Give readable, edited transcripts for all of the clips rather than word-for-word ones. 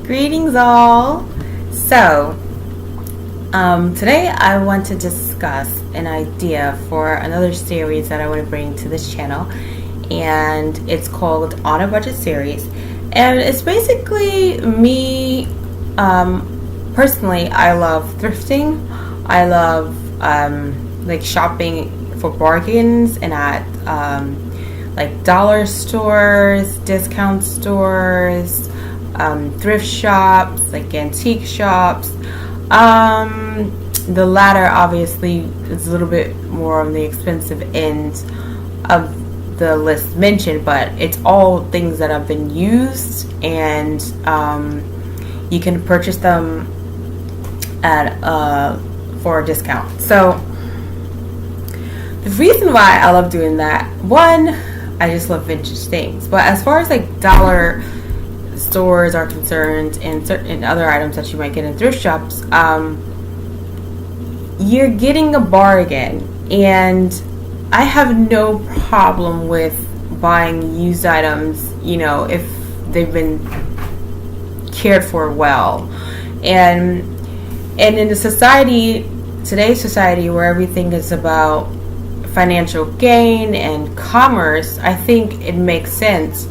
Greetings, all. So, today I want to discuss an idea for another series that I want to bring to this channel, and it's called On a Budget series. And it's basically me, personally, I love thrifting. I love like shopping for bargains and at like dollar stores, discount stores, thrift shops, like antique shops. The latter obviously is a little bit more on the expensive end of the list mentioned, but it's all things that have been used, and you can purchase them at for a discount. So the reason why I love doing that, one, I just love vintage things. But as far as like dollar stores are concerned and certain other items that you might get in thrift shops, you're getting a bargain, and I have no problem with buying used items, you know, if they've been cared for well. And in the society, today's society, where everything is about financial gain and commerce, I think it makes sense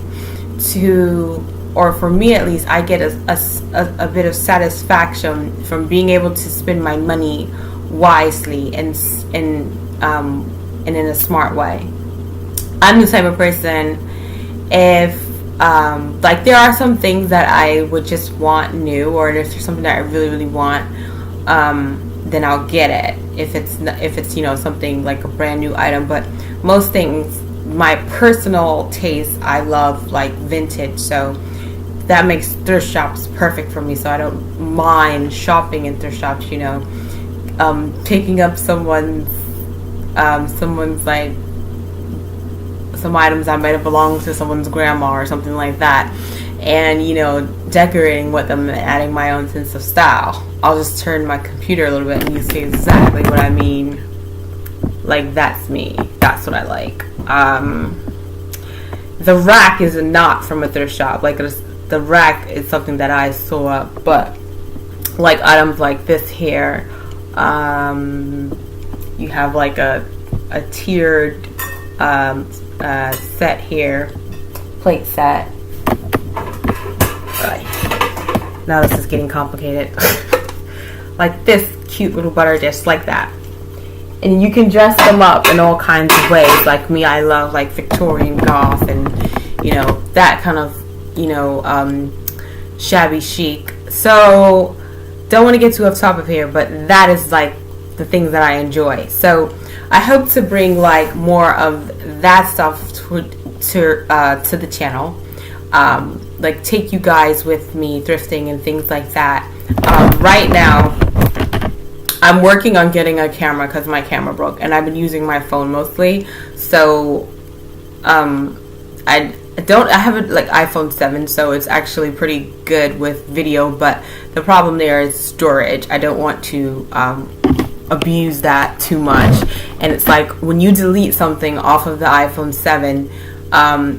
to, or for me at least, I get a bit of satisfaction from being able to spend my money wisely and in a smart way. I'm the type of person, if like there are some things that I would just want new, or if there's something that I really want, then I'll get it. If it's you know, something like a brand new item. But most things, my personal taste, I love like vintage, so that makes thrift shops perfect for me. So I don't mind shopping in thrift shops, you know, picking up someone's like some items that might have belonged to someone's grandma or something like that, and you know, decorating with them and adding my own sense of style. I'll just turn my computer a little bit and you see exactly what I mean. Like, that's me. That's what I like. The rack is not from a thrift shop. Like, the rack is something that I sew up, but like items like this here, you have like a tiered set here, plate set. Right. Now this is getting complicated. Like this cute little butter dish, like that. And you can dress them up in all kinds of ways. Like me, I love like Victorian goth and, you know, that kind of, you know, shabby chic. So don't want to get too off topic here, but that is like the things that I enjoy. So I hope to bring like more of that stuff to the channel. Like take you guys with me thrifting and things like that. Right now I'm working on getting a camera because my camera broke, and I've been using my phone mostly. So I have a like iPhone 7, so it's actually pretty good with video, but the problem there is storage. I don't want to abuse that too much. And it's like when you delete something off of the iPhone 7,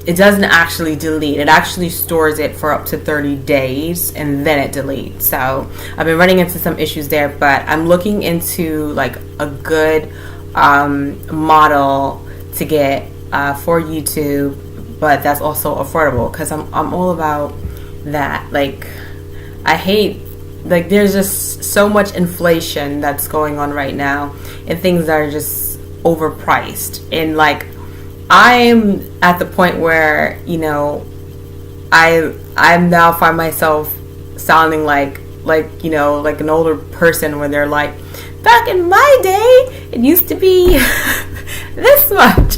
it doesn't actually delete. It actually stores it for up to 30 days and then it deletes. So I've been running into some issues there, but I'm looking into like a good model to get for YouTube, but that's also affordable, because I'm all about that. Like, I hate, like, there's just so much inflation that's going on right now, and things that are just overpriced. And like, I'm at the point where, you know, I'm now find myself sounding like you know, like an older person when they're like, back in my day it used to be this much.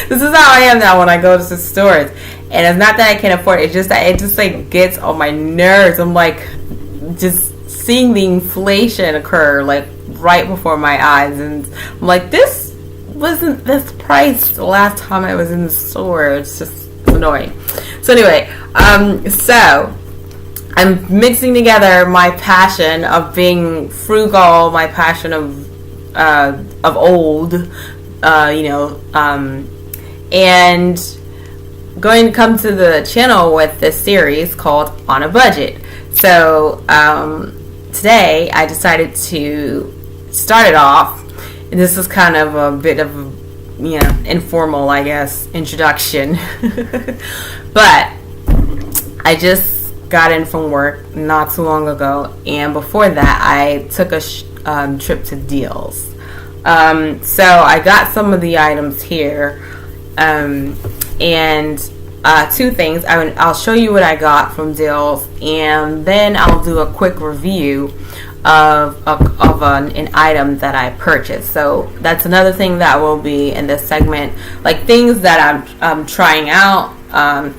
This is how I am now when I go to the stores. And it's not that I can't afford it, it's just that it just like gets on my nerves. I'm like just seeing the inflation occur like right before my eyes, and I'm like, this wasn't this price the last time I was in the store. It's annoying. So anyway, so I'm mixing together my passion of being frugal, my passion of old, you know, and going to come to the channel with this series called On a Budget. So today I decided to start it off. And this is kind of a bit of a, informal, I guess, introduction. But I just got in from work not too long ago, and before that I took a trip to Deals. So I got some of the items here, and two things. I'll show you what I got from Deals, and then I'll do a quick review of an item that I purchased. So that's another thing that will be in this segment, like things that I'm trying out,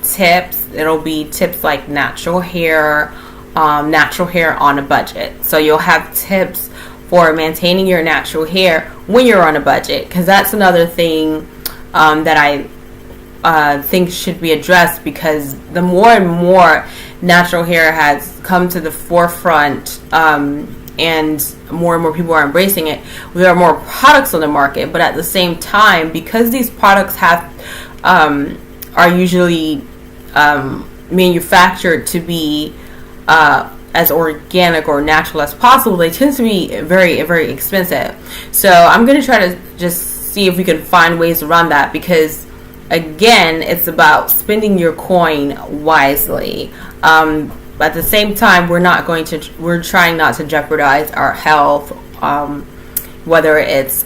tips. It'll be tips like natural hair on a budget. So you'll have tips for maintaining your natural hair when you're on a budget, because that's another thing that I think should be addressed, because the more and more natural hair has come to the forefront, and more people are embracing it, there are more products on the market. But at the same time, because these products are usually manufactured to be as organic or natural as possible, they tend to be very, very expensive. So I'm going to try to just see if we can find ways around that, because again, it's about spending your coin wisely. At the same time, we're trying not to jeopardize our health, whether it's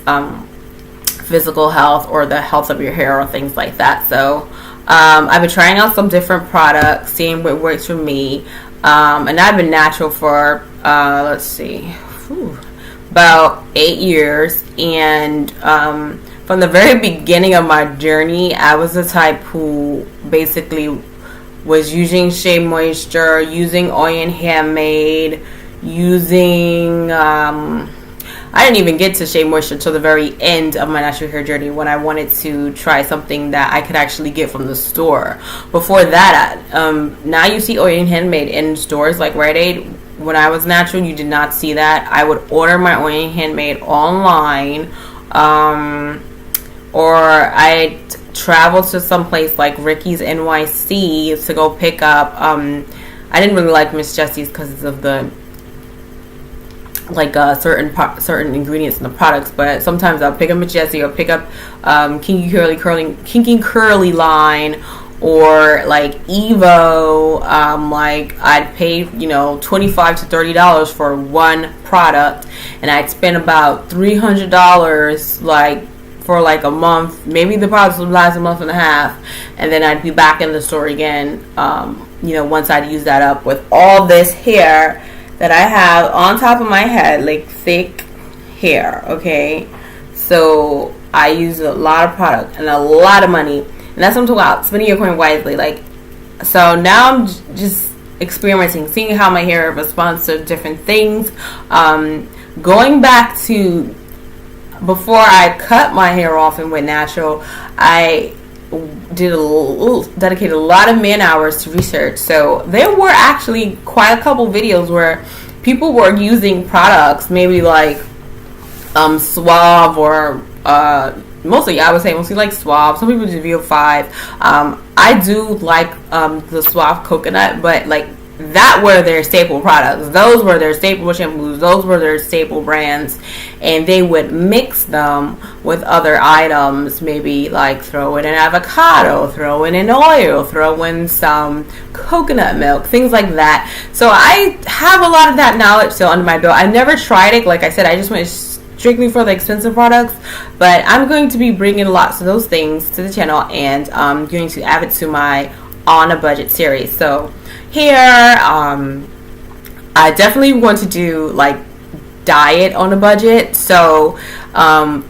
physical health or the health of your hair or things like that. So I've been trying out some different products, seeing what works for me. And I've been natural for, about 8 years. And from the very beginning of my journey, I was the type who basically was using Shea Moisture, using Oil Handmade, using... I didn't even get to Shea Moisture until the very end of my natural hair journey, when I wanted to try something that I could actually get from the store. Before that, now you see Oil Handmade in stores like Rite Aid. When I was natural, you did not see that. I would order my Oil Handmade online, or I traveled to some place like Ricky's NYC to go pick up. I didn't really like Miss Jessie's because of the certain ingredients in the products, but sometimes I'll pick up Miss Jessie or pick up Kinky Curly line, or like Evo. Like I'd pay $25 to $30 for one product, and I'd spend about $300 for a month. Maybe the products would last a month and a half, and then I'd be back in the store again, once I'd use that up with all this hair that I have on top of my head, like thick hair. Okay, so I use a lot of product and a lot of money, and that's what I'm talking about, spending your coin wisely. So now I'm just experimenting, seeing how my hair responds to different things. Going back to before I cut my hair off and went natural, I dedicated a lot of man hours to research. So there were actually quite a couple videos where people were using products, maybe like Suave, or mostly like Suave. Some people do VO5. I do like the Suave coconut, but that were their staple products. Those were their staple shampoos. Those were their staple brands, and they would mix them with other items. Maybe throw in an avocado, throw in an oil, throw in some coconut milk, things like that. So I have a lot of that knowledge still under my belt. I never tried it. Like I said, I just went strictly for the expensive products, but I'm going to be bringing lots of those things to the channel, and I'm going to add it to my On a Budget series. So here, I definitely want to do diet on a budget. So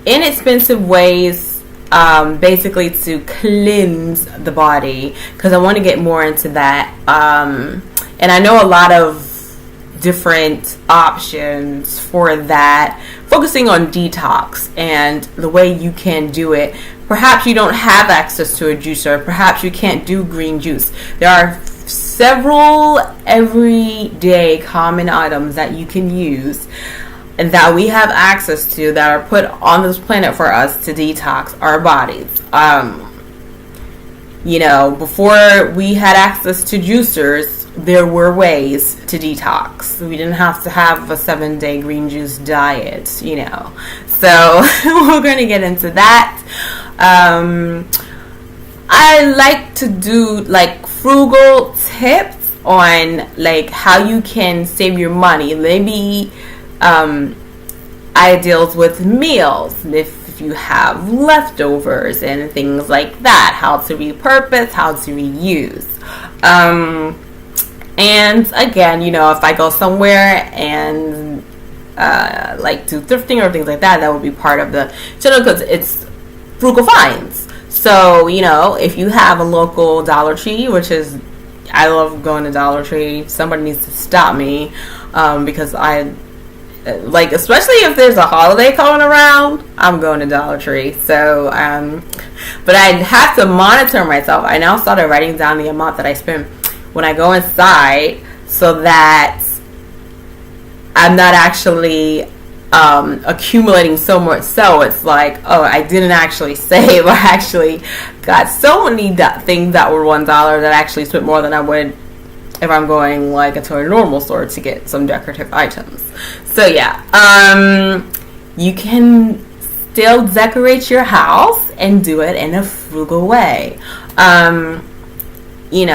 inexpensive ways, basically to cleanse the body, because I want to get more into that. And I know a lot of different options for that, focusing on detox and the way you can do it. Perhaps you don't have access to a juicer. Perhaps you can't do green juice. There are several everyday common items that you can use and that we have access to that are put on this planet for us to detox our bodies. Before we had access to juicers, there were ways to detox. We didn't have to have a 7-day green juice diet, So we're going to get into that. I like to do like frugal tips on like how you can save your money. Maybe ideals with meals, if you have leftovers and things like that, how to repurpose, how to reuse. And again, if I go somewhere and like do thrifting or things like that, that would be part of the channel because it's frugal finds. So, if you have a local Dollar Tree, which is, I love going to Dollar Tree. Somebody needs to stop me because I, like, especially if there's a holiday coming around, I'm going to Dollar Tree. So, but I have to monitor myself. I now started writing down the amount that I spend when I go inside so that I'm not actually accumulating so much, so it's like, oh, I didn't actually save. I actually got so many things that were $1 that I actually spent more than I would if I'm going like into a normal store to get some decorative items. So yeah, you can still decorate your house and do it in a frugal way, and you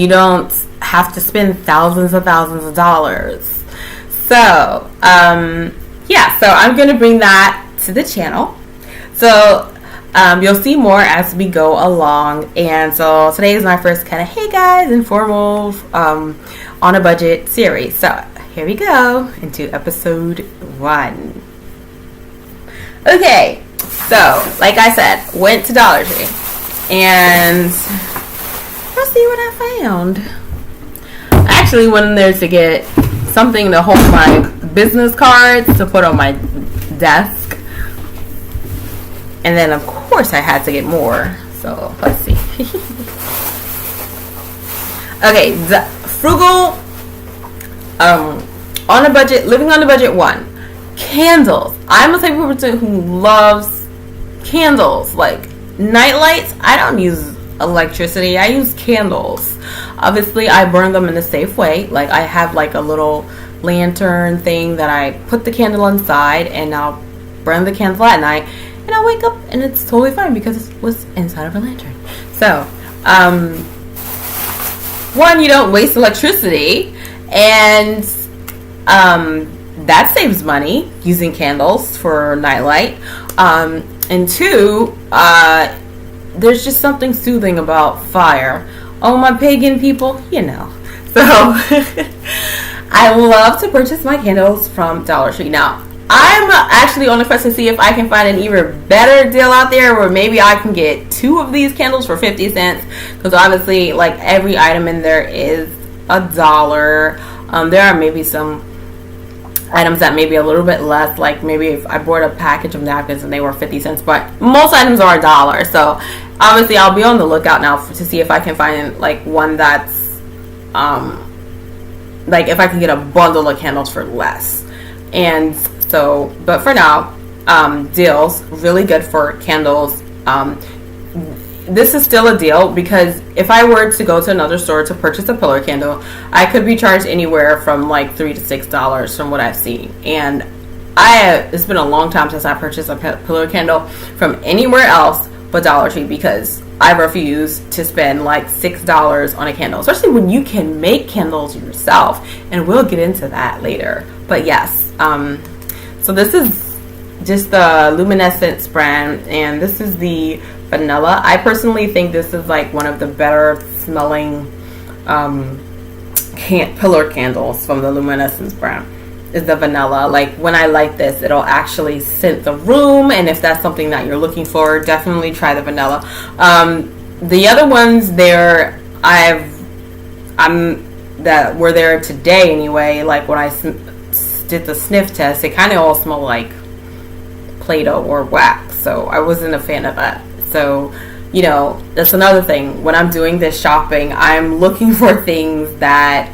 don't have to spend thousands of dollars. So, so I'm going to bring that to the channel. So, you'll see more as we go along. And so today is my first kind of, hey guys, informal, on a budget series. So here we go into episode 1. Okay. So, like I said, went to Dollar Tree and let's see what I found. I actually went there to get something to hold my business cards to put on my desk, and then of course I had to get more. So let's see. Okay, the frugal, on a budget, living on a budget 1. Candles. I'm a type of person who loves candles, like night lights. I don't use electricity. I use candles. Obviously, I burn them in a safe way. Like, I have like a little lantern thing that I put the candle inside, and I'll burn the candle at night, and I'll wake up and it's totally fine because it was inside of a lantern. So, 1, you don't waste electricity, and that saves money using candles for nightlight. And 2, there's just something soothing about fire. Oh, my pagan people, So, I love to purchase my candles from Dollar Tree. Now, I'm actually on the quest to see if I can find an even better deal out there where maybe I can get 2 of these candles for 50 cents. Because obviously, like, every item in there is $1. There are maybe some items that may be a little bit less, like maybe if I bought a package of napkins and they were 50 cents, but most items are $1. So obviously I'll be on the lookout now to see if I can find like one that's like if I can get a bundle of candles for less. And so, but for now, deals really good for candles. This is still a deal because if I were to go to another store to purchase a pillar candle, I could be charged anywhere from like $3 to $6 from what I've seen. And it's been a long time since I purchased a pillar candle from anywhere else but Dollar Tree because I refuse to spend like $6 on a candle, especially when you can make candles yourself. And we'll get into that later. But yes, so this is just the Luminescence brand, and this is the vanilla. I personally think this is like one of the better smelling pillar candles from the Luminescence brand. Is the vanilla. Like when I light this, it'll actually scent the room, and if that's something that you're looking for, definitely try the vanilla. The other ones there, that were there today anyway. Like when I did the sniff test, they kind of all smell like Play-Doh or wax, so I wasn't a fan of that. So, that's another thing. When I'm doing this shopping, I'm looking for things that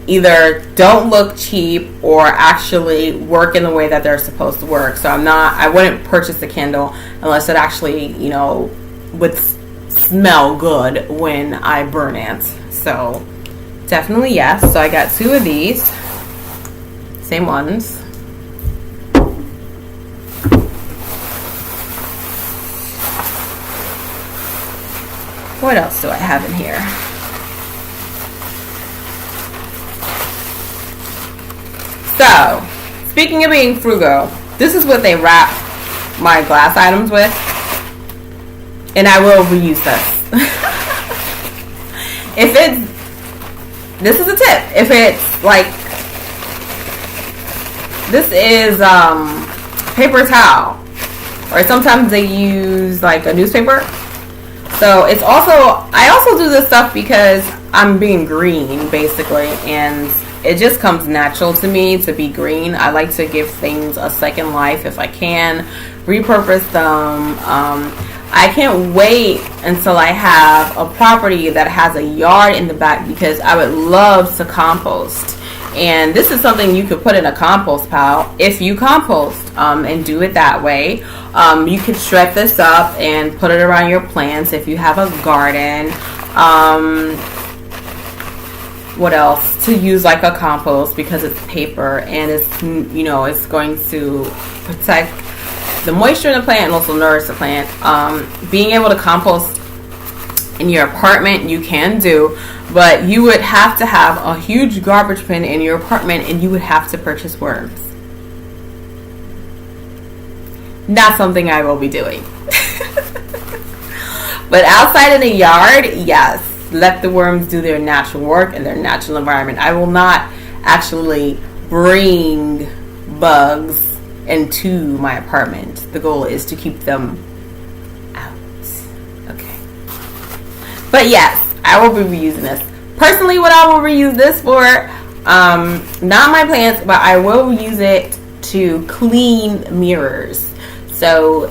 either don't look cheap or actually work in the way that they're supposed to work. So I wouldn't purchase a candle unless it actually, would smell good when I burn it. So definitely yes. So I got 2 of these. Same ones. What else do I have in here? So, speaking of being frugal, this is what they wrap my glass items with. And I will reuse this. If it's, this is a tip. If it's like, this is paper towel. Or sometimes they use like a newspaper. So it's also, I also do this stuff because I'm being green basically, and it just comes natural to me to be green. I like to give things a second life if I can, repurpose them. I can't wait until I have a property that has a yard in the back because I would love to compost. And this is something you could put in a compost pile if you compost and do it that way. You could shred this up and put it around your plants if you have a garden. What else? To use like a compost because it's paper and it's, you know, it's going to protect the moisture in the plant and also nourish the plant. Being able to compost in your apartment, you can do, but you would have to have a huge garbage bin in your apartment and you would have to purchase worms. Not something I will be doing. But outside in the yard, yes, let the worms do their natural work in their natural environment. I will not actually bring bugs into my apartment. The goal is to keep them out. Okay. But yes, I will be reusing this. Personally, what I will reuse this for, not my plants, but I will use it to clean mirrors. So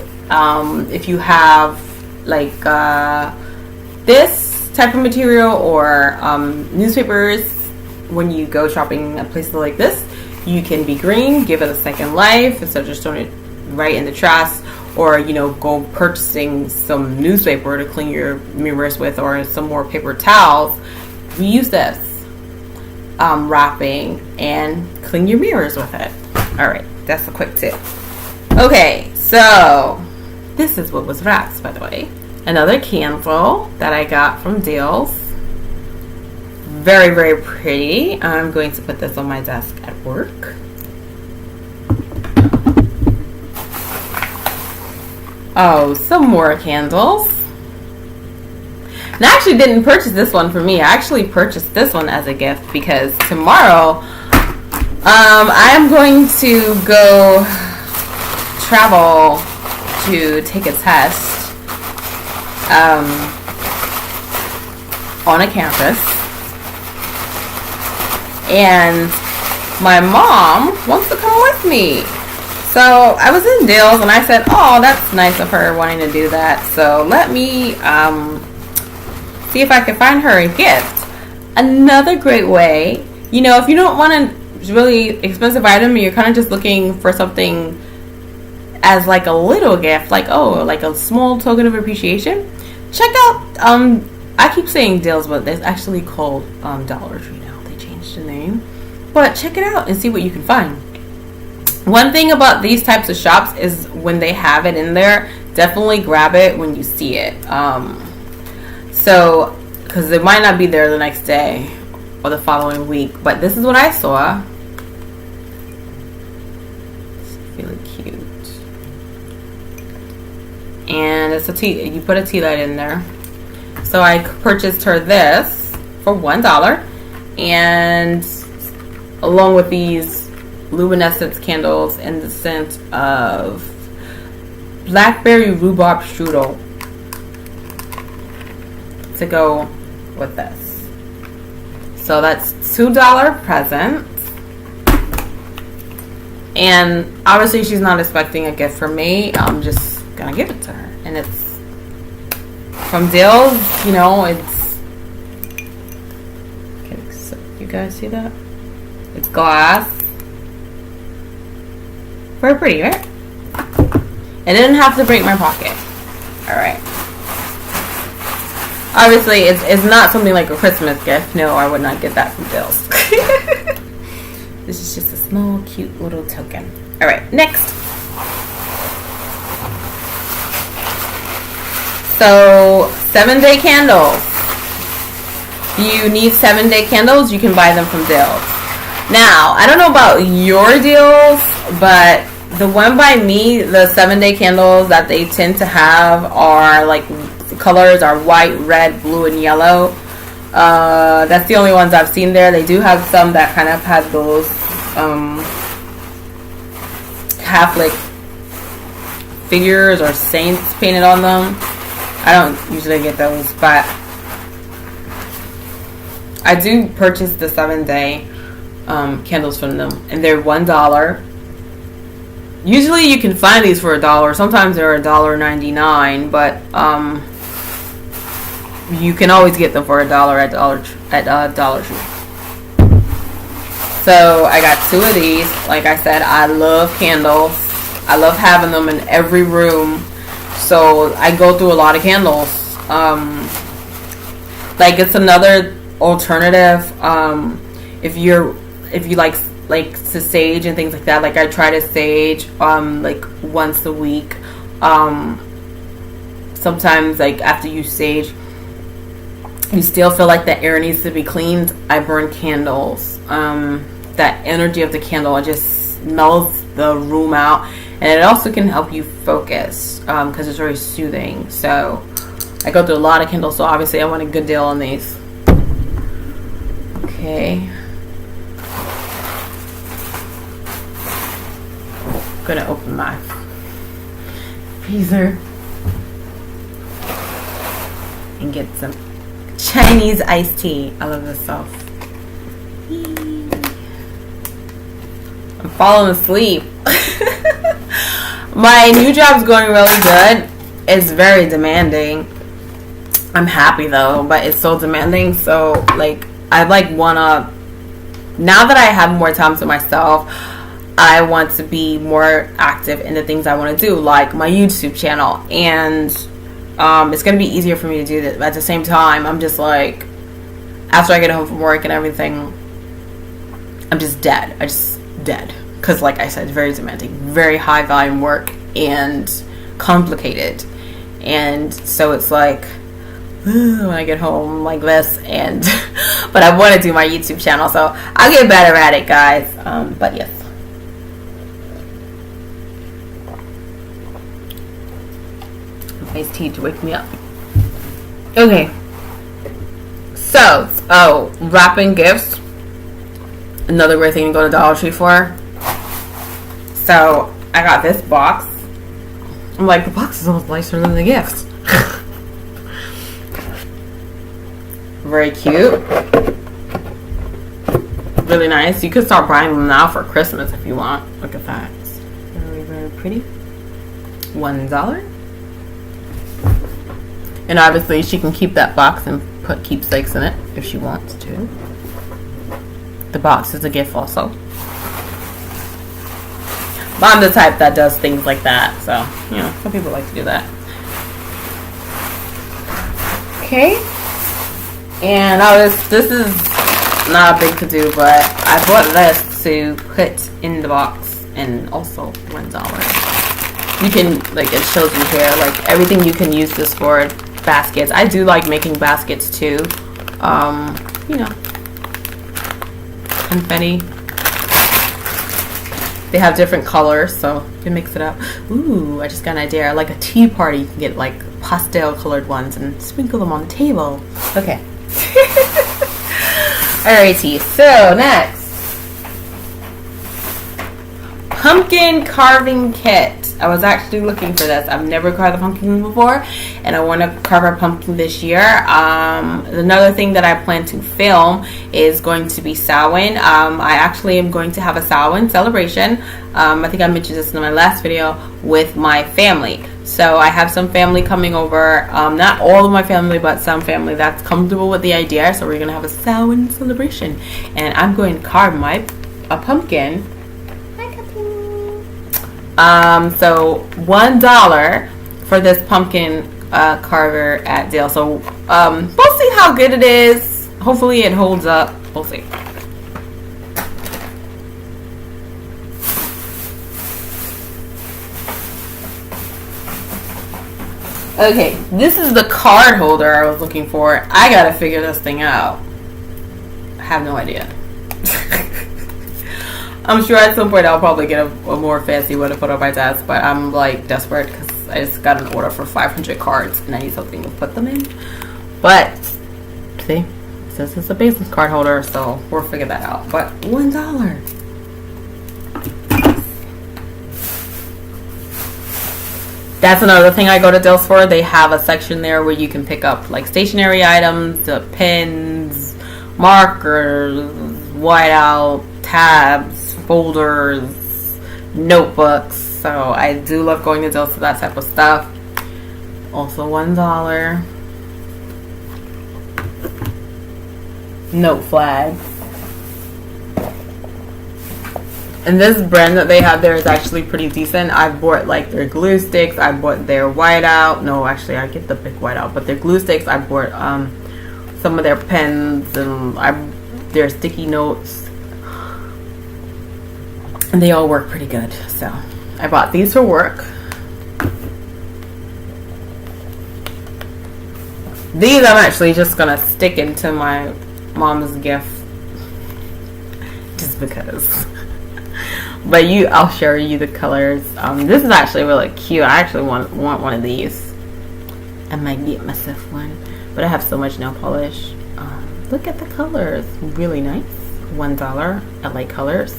if you have like this type of material or newspapers, when you go shopping at places like this, you can be green, give it a second life instead of just throwing it right in the trash, or you know, go purchasing some newspaper to clean your mirrors with, or some more paper towels. Reuse this wrapping and clean your mirrors with it. All right, that's a quick tip. Okay, so this is what was wrapped, by the way. Another candle that I got from Deals. Very, very pretty. I'm going to put this on my desk at work. Oh, some more candles. And I actually didn't purchase this one for me. I actually purchased this one as a gift because tomorrow I am going to go travel to take a test on a campus, and my mom wants to come with me. So I was in Deals and I said, oh, that's nice of her wanting to do that, so let me see if I can find her a gift. Another great way, you know, if you don't want a really expensive item and you're kind of just looking for something as like a little gift, like, oh, like a small token of appreciation, check out I keep saying Deals, but it's actually called Dollar Tree now. They changed the name, but check it out and see what you can find. One thing about these types of shops is when they have it in there, definitely grab it when you see it. So because it might not be there the next day or the following week, but this is what I saw. It's really cute. And it's a tea, you put a tea light in there. So I purchased her this for $1, and along with these luminescence candles in the scent of blackberry rhubarb strudel to go with this. So that's $2 present. And obviously she's not expecting a gift from me. I'm just gonna give it to her, and it's from Deals. You know, it's okay, so you guys see that? It's glass. Very pretty, right? It didn't have to break my pocket. All right. Obviously, it's not something like a Christmas gift. No, I would not get that from Dills. This is just a small, cute little token. All right, next. So, 7-day candles. You need 7-day candles, you can buy them from Dills. Now, I don't know about your deals, but the one by me, the 7-day candles that they tend to have are like, the colors are white, red, blue, and yellow. That's the only ones I've seen there. They do have some that kind of have those Catholic figures or saints painted on them. I don't usually get those, but I do purchase the 7-day candles from them, and they're $1. Usually you can find these for $1. Sometimes they're $1.99, but you can always get them for $1 at Dollar Tree. So I got 2 of these. Like I said, I love candles. I love having them in every room. So I go through a lot of candles. Like, it's another alternative. If you like to sage and things like that. Like, I try to sage like once a week. Sometimes, like, after you sage, you still feel like the air needs to be cleaned. I burn candles. That energy of the candle, it just mellows the room out, and it also can help you focus because it's very soothing. So I go through a lot of candles, so obviously I want a good deal on these. Okay, I'm gonna open my freezer and get some Chinese iced tea. I love this stuff. I'm falling asleep. My new job's going really good. It's very demanding. I'm happy though, but it's so demanding. So like, I like wanna, now that I have more time to myself, I want to be more active in the things I want to do, like my YouTube channel. And it's going to be easier for me to do that. But at the same time, I'm just like, after I get home from work and everything, I'm just dead. I just dead. Because like I said, it's very demanding, very high volume work and complicated. And so it's like, when I get home like this, and but I want to do my YouTube channel, so I'll get better at it, guys. But yes. Iced tea to wake me up. Okay. So, wrapping gifts. Another great thing to go to Dollar Tree for. So, I got this box. I'm like, the box is almost nicer than the gifts. Very cute. Really nice. You could start buying them now for Christmas if you want. Look at that. It's very, very pretty. $1. And obviously she can keep that box and put keepsakes in it if she wants to. The box is a gift also. But I'm the type that does things like that. So, you know, some people like to do that. Okay. And this is not a big to do, but I bought this to put in the box, and also $1. You can, like, it shows you here, like, everything you can use this for. Baskets. I do like making baskets too. You know, confetti. They have different colors, so you can mix it up. Ooh, I just got an idea. Like a tea party, you can get like pastel colored ones and sprinkle them on the table. Okay. Alrighty, so next. Pumpkin carving kit. I was actually looking for this. I've never carved a pumpkin before, and I want to carve a pumpkin this year. Another thing that I plan to film is going to be Samhain. I actually am going to have a Samhain celebration. I think I mentioned this in my last video with my family. So I have some family coming over. Not all of my family, but some family that's comfortable with the idea. So we're going to have a Samhain celebration, and I'm going to carve a pumpkin. So $1 for this pumpkin carver at Dale. So we'll see how good it is. Hopefully it holds up. We'll see. Okay, this is the card holder I was looking for. I gotta figure this thing out. I have no idea. I'm sure at some point I'll probably get a more fancy one to put on my desk, but I'm like desperate because I just got an order for 500 cards and I need something to put them in. But see, it says it's a business card holder, so we'll figure that out. But $1. That's another thing I go to Dills for. They have a section there where you can pick up like stationery items, pens, markers, whiteout, tabs, folders, notebooks. So I do love going to Dills for that type of stuff. Also $1. Note flag. And this brand that they have there is actually pretty decent. I bought like their glue sticks. I bought their whiteout. No, actually I get the big whiteout. But their glue sticks, I bought some of their pens and their sticky notes. And they all work pretty good. So I bought these for work. These I'm actually just going to stick into my mom's gift. Just because. But I'll show you the colors. This is actually really cute. I actually want one of these. I might get myself one, but I have so much nail polish. Look at the colors, really nice. $1. I like colors.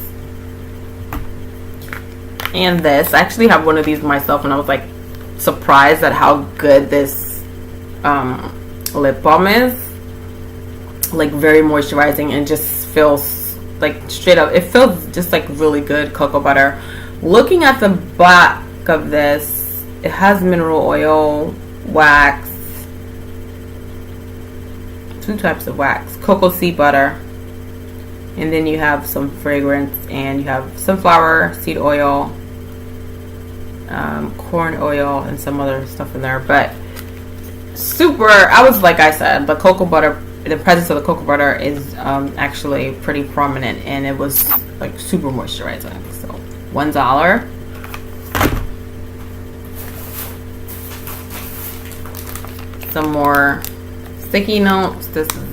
And this, I actually have one of these myself, and I was like surprised at how good this lip balm is. Like very moisturizing and just feels like straight up, it feels just like really good cocoa butter. Looking at the back of this, it has mineral oil, wax, 2 types of wax, cocoa seed butter, and then you have some fragrance, and you have sunflower seed oil, corn oil, and some other stuff in there. But super, like I said, the cocoa butter, the presence of the cocoa butter is actually pretty prominent, and it was like super moisturizing. So $1. Some more sticky notes. This is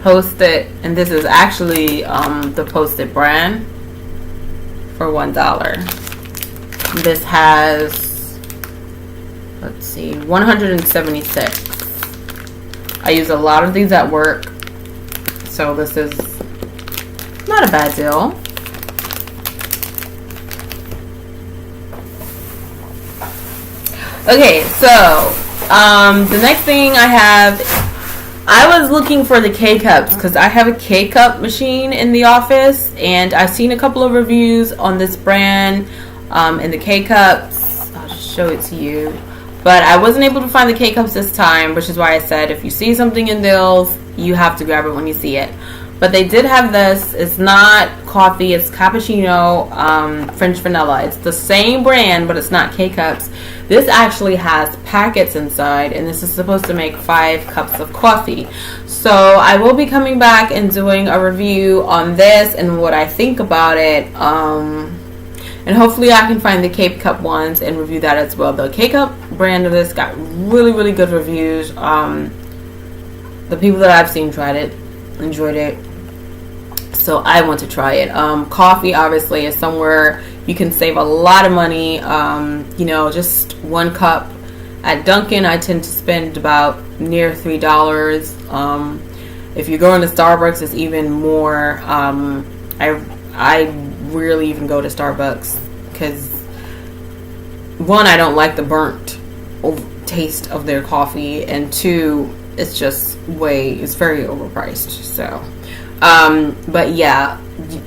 Post-it, and this is actually the Post-it brand for $1. This has, let's see, 176. I use a lot of these at work, so this is not a bad deal. Okay, so the next thing I have, I was looking for the K-Cups because I have a K-Cup machine in the office, and I've seen a couple of reviews on this brand and the K-Cups. I'll just show it to you. But I wasn't able to find the K-Cups this time, which is why I said if you see something in Dills, you have to grab it when you see it. But they did have this. It's not coffee. It's cappuccino, French vanilla. It's the same brand, but it's not K-Cups. This actually has packets inside, and this is supposed to make 5 cups of coffee. So I will be coming back and doing a review on this and what I think about it. And hopefully I can find the K-Cup ones and review that as well. The K-Cup brand of this got really, really good reviews. The people that I've seen tried it, enjoyed it. So I want to try it. Coffee obviously is somewhere you can save a lot of money. You know, just 1 cup. At Dunkin', I tend to spend about near $3. If you're going to Starbucks, it's even more. I rarely even go to Starbucks because 1, I don't like the burnt taste of their coffee, and 2, it's just it's very overpriced. So but yeah,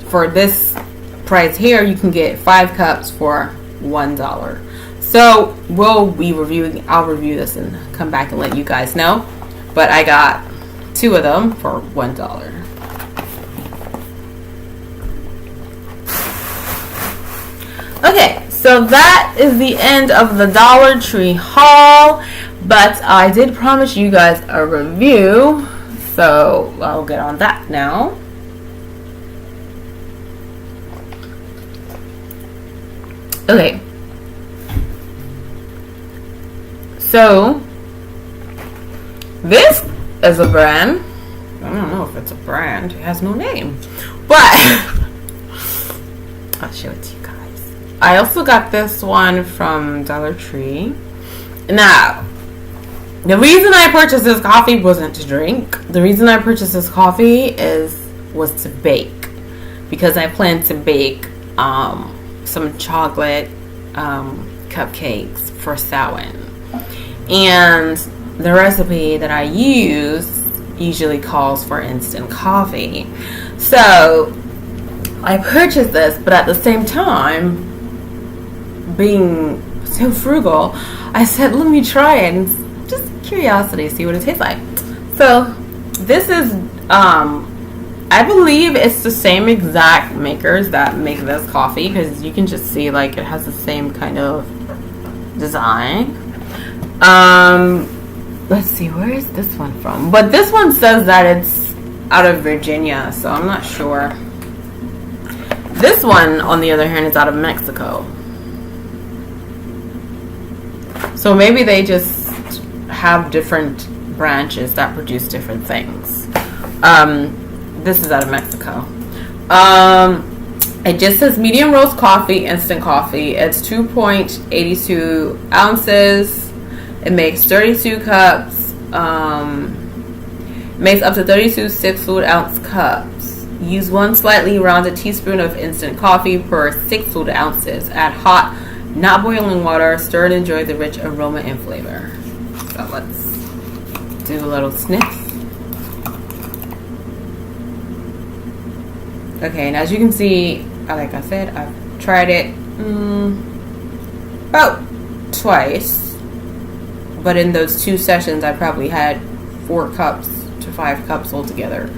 for this price here you can get 5 cups for $1. So I'll review this and come back and let you guys know. But I got 2 of them for $1. Okay, so that is the end of the Dollar Tree haul. But I did promise you guys a review, so I'll get on that now. Okay. So, this is a brand. I don't know if it's a brand. It has no name. But, I'll show it to you guys. I also got this one from Dollar Tree. Now, the reason I purchased this coffee wasn't to drink. The reason I purchased this coffee was to bake. Because I plan to bake some chocolate cupcakes for Samhain. And the recipe that I use usually calls for instant coffee. So I purchased this, but at the same time, being so frugal, I said, let me try it and just curiosity, see what it tastes like. So this is, I believe it's the same exact makers that make this coffee, because you can just see like it has the same kind of design. Let's see, where is this one from? But this one says that it's out of Virginia, so I'm not sure. This one, on the other hand, is out of Mexico. So maybe they just have different branches that produce different things. This is out of Mexico. It just says medium roast coffee, instant coffee. It's 2.82 ounces. It makes 32 cups. Makes up to 32 6 fluid ounce cups. Use 1 slightly rounded teaspoon of instant coffee per 6 fluid ounces. Add hot, not boiling water. Stir and enjoy the rich aroma and flavor. So let's do a little sniff. Okay, and as you can see, like I said, I've tried it about twice. But in those 2 sessions, I probably had 4 cups to 5 cups altogether.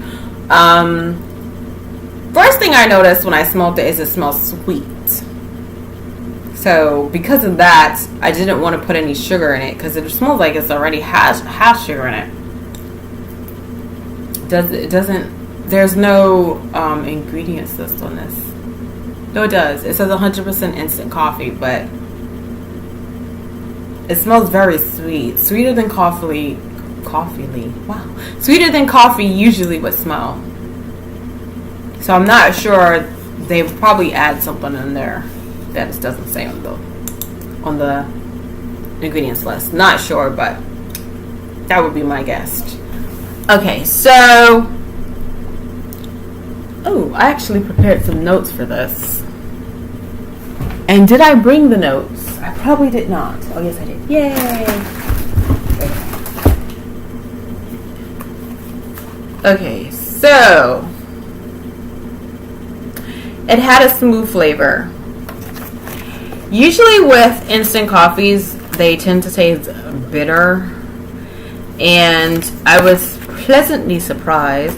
First thing I noticed when I smelled it is it smells sweet. So because of that, I didn't want to put any sugar in it because it smells like it's already has sugar in it. It doesn't. There's no ingredients list on this. No, it does. It says 100% instant coffee, but it smells very sweet. Sweeter than coffee. Wow. Sweeter than coffee usually would smell. So I'm not sure. They probably add something in there that it doesn't say on the ingredients list. Not sure, but that would be my guess. Okay, so I actually prepared some notes for this. And did I bring the notes? I probably did not. Oh, yes, I did. Yay! Okay, so it had a smooth flavor. Usually with instant coffees, they tend to taste bitter. And I was pleasantly surprised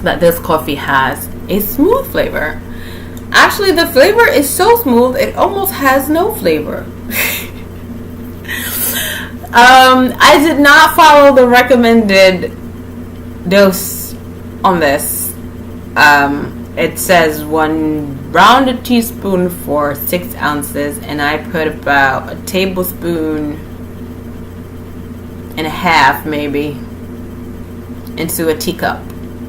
that this coffee has a smooth flavor. Actually, the flavor is so smooth, it almost has no flavor. I did not follow the recommended dose on this. It says 1 rounded teaspoon for 6 ounces, and I put about a tablespoon and a half, maybe, into a teacup.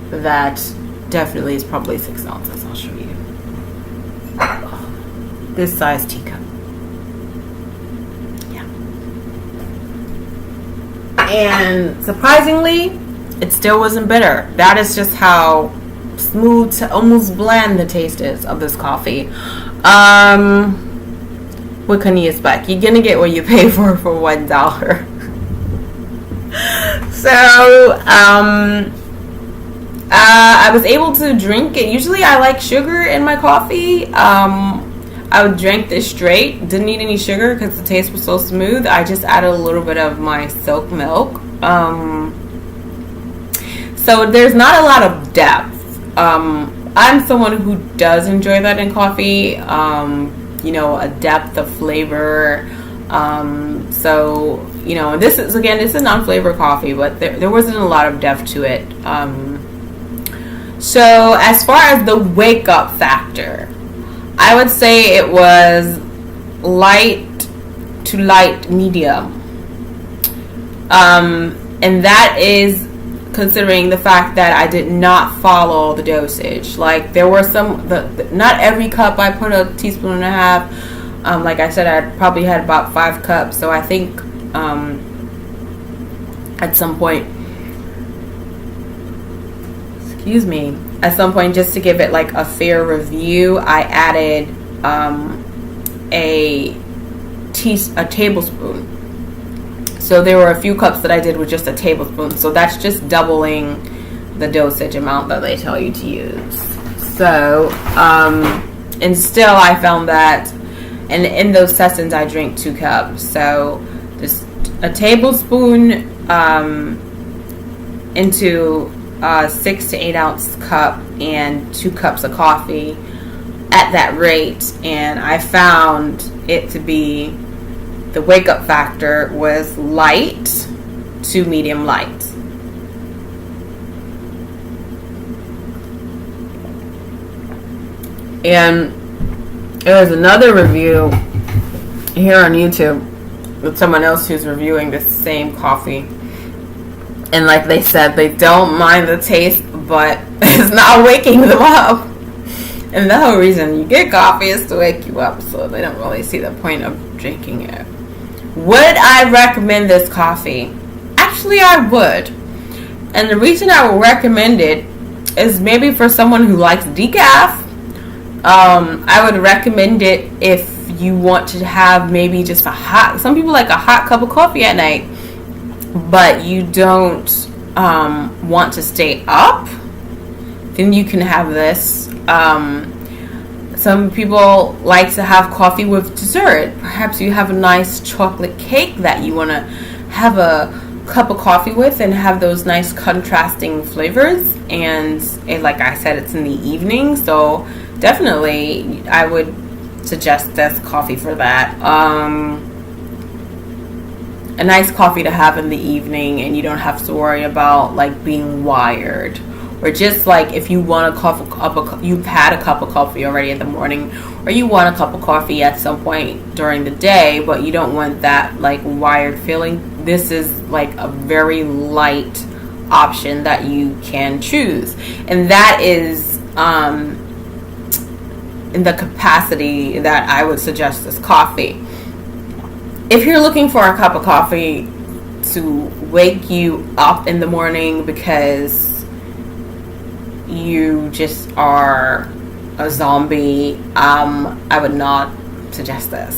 That definitely is probably 6 ounces. I'll show you. This size teacup. Yeah. And surprisingly, it still wasn't bitter. That is just how smooth to almost bland the taste is of this coffee. What can you expect? You're gonna get what you pay for $1. So, I was able to drink it. Usually I like sugar in my coffee. I would drink this straight. Didn't need any sugar because the taste was so smooth. I just added a little bit of my silk milk. So there's not a lot of depth. I'm someone who does enjoy that in coffee. A depth of flavor. So this is non-flavored coffee, but there wasn't a lot of depth to it. So as far as the wake up factor, I would say it was light to light medium. And that is considering the fact that I did not follow the dosage. Like, there were not every cup I put a teaspoon and a half. Like I said, I probably had about 5 cups. So I think at some point, just to give it like a fair review, I added a tablespoon. So there were a few cups that I did with just a tablespoon. So that's just doubling the dosage amount that they tell you to use. So, and still I found that, and in those sessions I drink 2 cups. So just a tablespoon into a 6 to 8 ounce cup and 2 cups of coffee at that rate. And I found it to be, the wake up factor was light to medium light. And there was another review here on YouTube with someone else who's reviewing the same coffee. And like they said, they don't mind the taste, but it's not waking them up. And the whole reason you get coffee is to wake you up, so they don't really see the point of drinking it. Would I recommend this coffee? Actually, I would. And the reason I would recommend it is maybe for someone who likes decaf. I would recommend it if you want to have maybe just some people like a hot cup of coffee at night, but you don't want to stay up, then you can have this. Some people like to have coffee with dessert. Perhaps you have a nice chocolate cake that you want to have a cup of coffee with and have those nice contrasting flavors. And like I said, it's in the evening, so definitely I would suggest this coffee for that. A nice coffee to have in the evening, and you don't have to worry about like being wired. Or just like if you want you've had a cup of coffee already in the morning, or you want a cup of coffee at some point during the day, but you don't want that like wired feeling. This is like a very light option that you can choose, and that is in the capacity that I would suggest this coffee. If you're looking for a cup of coffee to wake you up in the morning because you just are a zombie, I would not suggest this.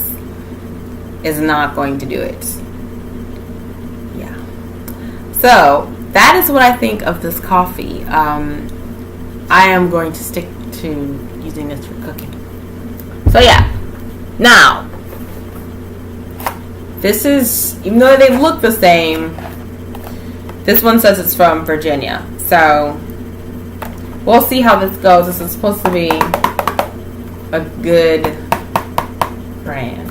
It's not going to do it. Yeah. So that is what I think of this coffee. I am going to stick to using this for cooking. So yeah. Now, this is, even though they look the same, this one says it's from Virginia. So we'll see how this goes. This is supposed to be a good brand.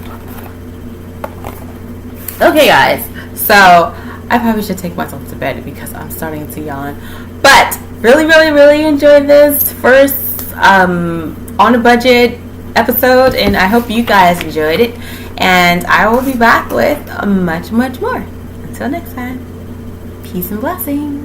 Okay, guys. So I probably should take myself to bed because I'm starting to yawn. But really, really, really enjoyed this first on a budget episode, and I hope you guys enjoyed it. And I will be back with much, much more. Until next time, peace and blessings.